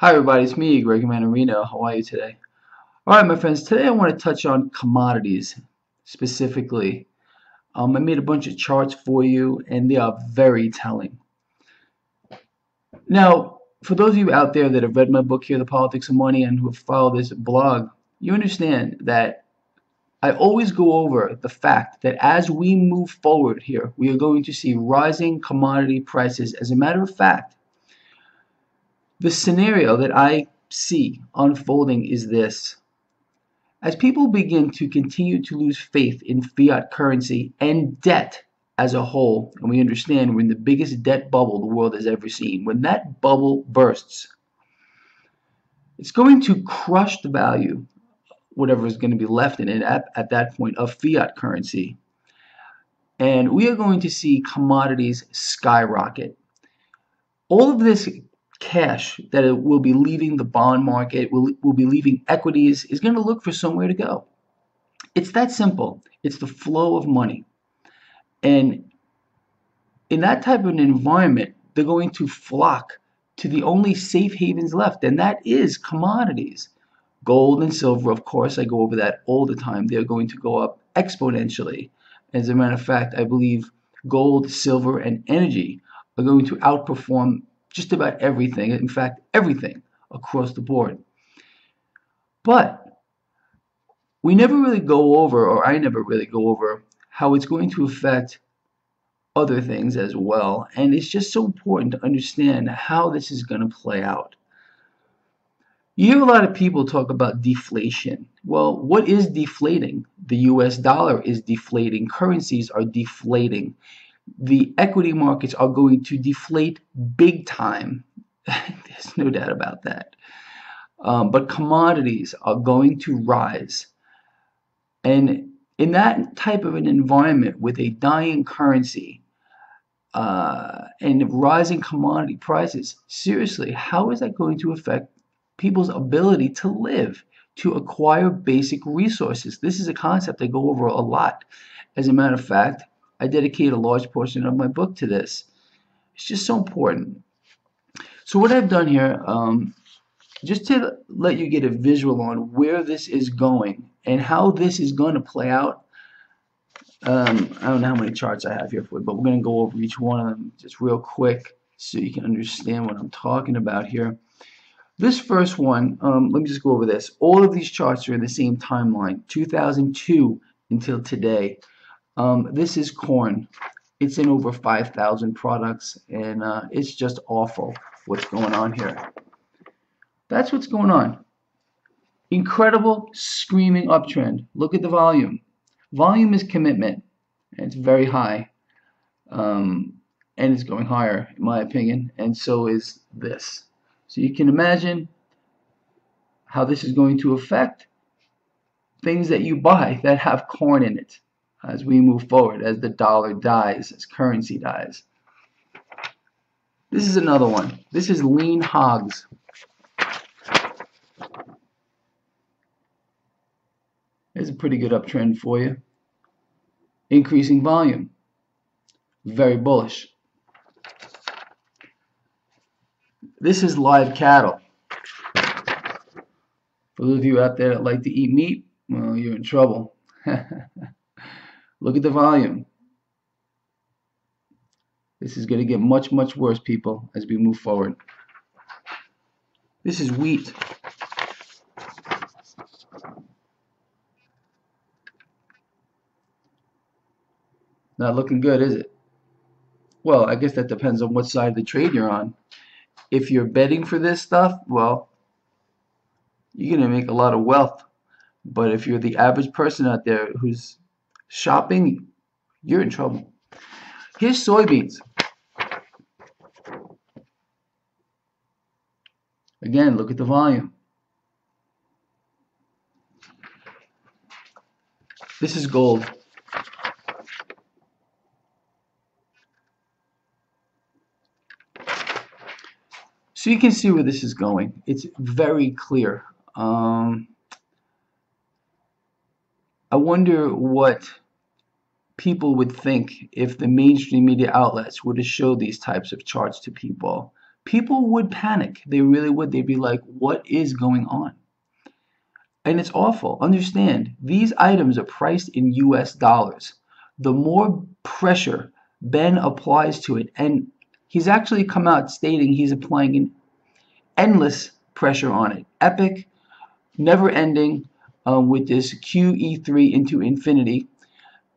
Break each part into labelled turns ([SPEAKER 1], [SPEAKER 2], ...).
[SPEAKER 1] Hi everybody, it's me, Gregory Mannarino. How are you today? Alright my friends, today I want to touch on commodities specifically. I made a bunch of charts for you and they are very telling. Now, for those of you out there that have read my book here, The Politics of Money, and who have followed this blog, you understand that I always go over the fact that as we move forward here, we are going to see rising commodity prices. As a matter of fact, the scenario that I see unfolding is this. As people begin to continue to lose faith in fiat currency and debt as a whole, and we understand we're in the biggest debt bubble the world has ever seen, when that bubble bursts, it's going to crush the value, whatever is going to be left in it at that point, of fiat currency. And we are going to see commodities skyrocket. All of this cash that it will be leaving the bond market, will be leaving equities, is going to look for somewhere to go. It's that simple. It's the flow of money. And in that type of an environment, they're going to flock to the only safe havens left, and that is commodities. Gold and silver, of course, I go over that all the time. They're going to go up exponentially. As a matter of fact, I believe gold, silver, and energy are going to outperform just about everything, in fact, everything across the board. But we never really go over, or I never really go over, how it's going to affect other things as well. And it's just so important to understand how this is going to play out. You hear a lot of people talk about deflation. Well, what is deflating? The US dollar is deflating. Currencies are deflating. The equity markets are going to deflate big time. There's no doubt about that. But commodities are going to rise. And in that type of an environment with a dying currency and rising commodity prices, seriously, how is that going to affect people's ability to live, to acquire basic resources? This is a concept I go over a lot. As a matter of fact, I dedicate a large portion of my book to this. It's just so important. So what I've done here, just to let you get a visual on where this is going and how this is going to play out, I don't know how many charts I have here for you, but we're going to go over each one of them just real quick so you can understand what I'm talking about here. This first one, let me just go over this. All of these charts are in the same timeline, 2002 until today. This is corn. It's in over 5,000 products, and it's just awful what's going on here. That's what's going on. Incredible, screaming uptrend. Look at the volume. Volume is commitment, and it's very high, and it's going higher, in my opinion, and so is this. So you can imagine how this is going to affect things that you buy that have corn in it as we move forward, as the dollar dies, as currency dies. This is another one. This is lean hogs. There's a pretty good uptrend for you. Increasing volume. Very bullish. This is live cattle. For those of you out there that like to eat meat, well, you're in trouble. Look at the volume. This is going to get much, much worse, people, as we move forward. This is wheat. Not looking good, is it? Well, I guess that depends on what side of the trade you're on. If you're betting for this stuff, well, you're going to make a lot of wealth. But if you're the average person out there who's shopping, you're in trouble. Here's soybeans. Again, look at the volume. This is gold. So you can see where this is going. It's very clear. I wonder what people would think if the mainstream media outlets were to show these types of charts to people. people would panic. They really would. They'd be like, what is going on? And it's awful. Understand, these items are priced in US dollars. The more pressure Ben applies to it, and he's actually come out stating he's applying an endless pressure on it. Epic, never ending, with this QE3 into infinity,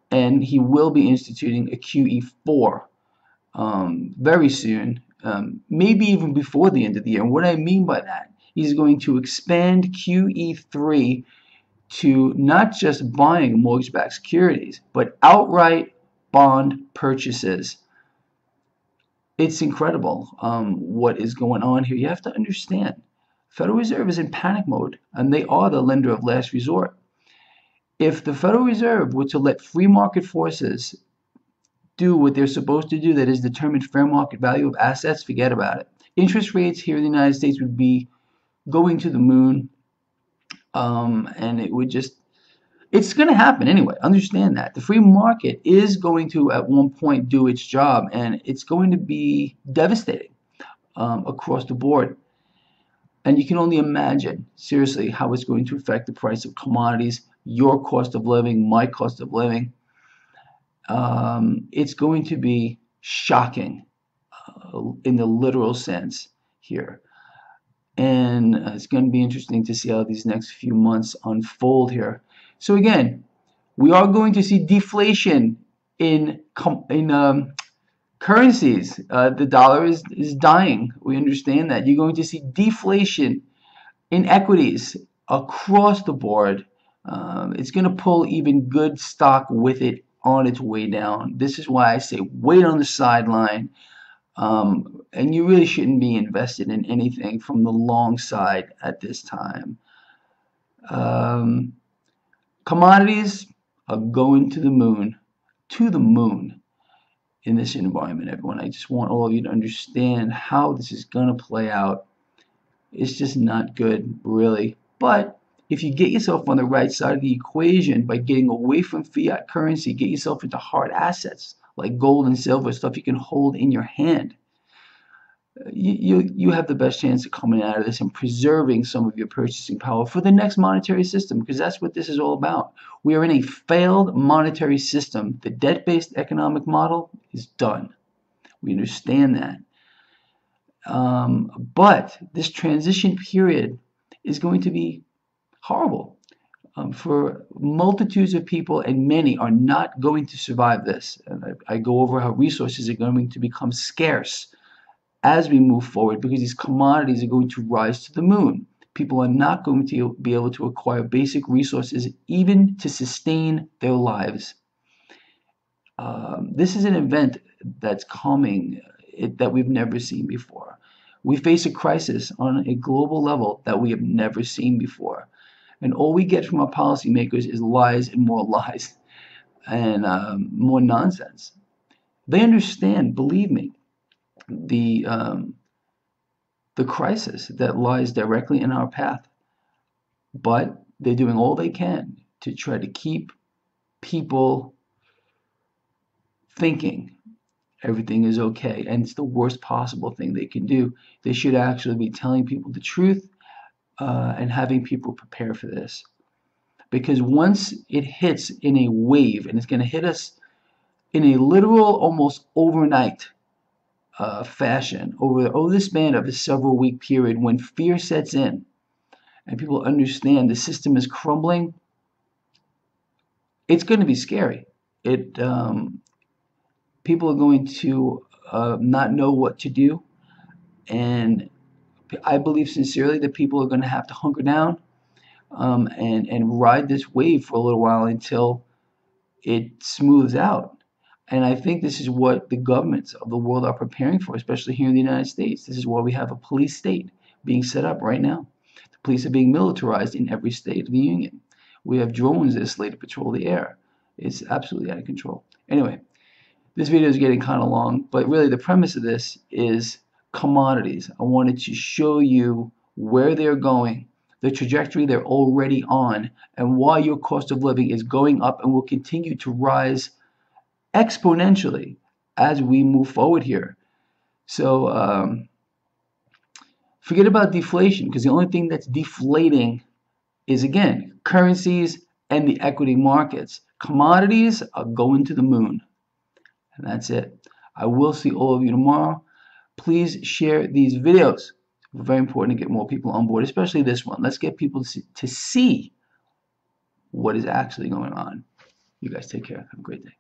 [SPEAKER 1] and he will be instituting a QE4 very soon, maybe even before the end of the year. And what I mean by that, he's going to expand QE3 to not just buying mortgage-backed securities, but outright bond purchases. It's incredible what is going on here. You have to understand, Federal Reserve is in panic mode, and they are the lender of last resort. If the Federal Reserve were to let free market forces do what they're supposed to do, that is determine fair market value of assets, forget about it. Interest rates here in the United States would be going to the moon, and it would just, it's going to happen anyway. Understand that. The free market is going to, at one point, do its job, and it's going to be devastating across the board. And you can only imagine, seriously, how it's going to affect the price of commodities, your cost of living, my cost of living. It's going to be shocking in the literal sense here. And it's going to be interesting to see how these next few months unfold here. So again, we are going to see deflation in currencies. The dollar is dying. We understand that. You're going to see deflation in equities across the board. It's going to pull even good stock with it on its way down. This is why I say wait on the sideline. And you really shouldn't be invested in anything from the long side at this time. Commodities are going to the moon in this environment, everyone. I just want all of you to understand how this is going to play out. It's just not good, really. But if you get yourself on the right side of the equation by getting away from fiat currency, get yourself into hard assets like gold and silver, stuff you can hold in your hand, you have the best chance of coming out of this and preserving some of your purchasing power for the next monetary system, because that's what this is all about. We are in a failed monetary system. The debt-based economic model is done. We understand that. But this transition period is going to be horrible for multitudes of people, and many are not going to survive this. And I go over how resources are going to become scarce as we move forward, because these commodities are going to rise to the moon. People are not going to be able to acquire basic resources even to sustain their lives. This is an event that's coming that we've never seen before. We face a crisis on a global level that we have never seen before. And all we get from our policymakers is lies and more lies and more nonsense. They understand, believe me, the crisis that lies directly in our path, but they're doing all they can to try to keep people thinking everything is okay, and it's the worst possible thing they can do. They should actually be telling people the truth and having people prepare for this, because once it hits in a wave, and it's going to hit us in a literal, almost overnight fashion over the span of a several week period, when fear sets in and people understand the system is crumbling, it's going to be scary. People are going to not know what to do, and I believe sincerely that people are going to have to hunker down and ride this wave for a little while until it smooths out. And I think this is what the governments of the world are preparing for, especially here in the United States. This is why we have a police state being set up right now. The police are being militarized in every state of the union. We have drones that are slated to patrol the air. It's absolutely out of control. Anyway, this video is getting kind of long, but really the premise of this is commodities. I wanted to show you where they're going, the trajectory they're already on, and why your cost of living is going up and will continue to rise exponentially as we move forward here. So Forget about deflation, because the only thing that's deflating is, again, currencies and the equity markets. Commodities are going to the moon. And that's it. I will see all of you tomorrow. Please share these videos. It's very important to get more people on board, especially this one. Let's get people to see what is actually going on. You guys take care. Have a great day.